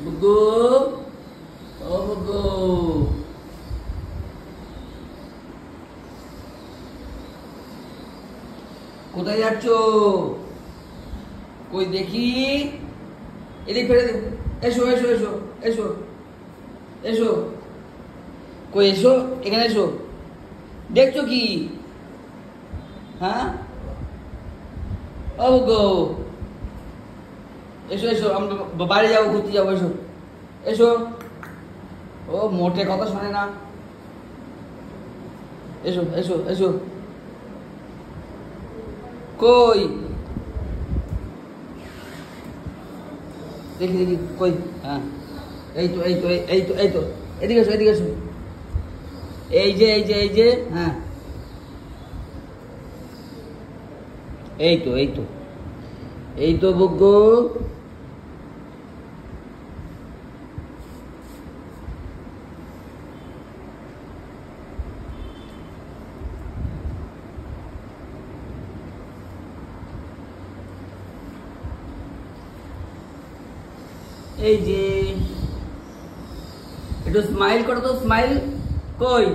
বুগু, ও বুগু, কোথায় যাচ্ছ? কই দেখি, এদিক ফেলে দে। এসো এসো এসো এসো এসো, কই এসো, এখানে এসো। দেখছো কি? হ্যাঁ, ও বুগু, এসো এসো, আমরা বাইরে যাবো, ঘুরতে যাবো, এসো এসো। ও মোটে কথা শোনে না। এসো এসো এসো। কই দেখি দেখি, কই? হ্যাঁ, এই তো এই তো এই তো এই তো, এদিকে এসো এদিকে এসো। এই যে এই যে এই যে, হ্যাঁ, এই তো এই তো এই তো বুগু। এই যে, একটু স্মাইল করো তো, স্মাইল। কই?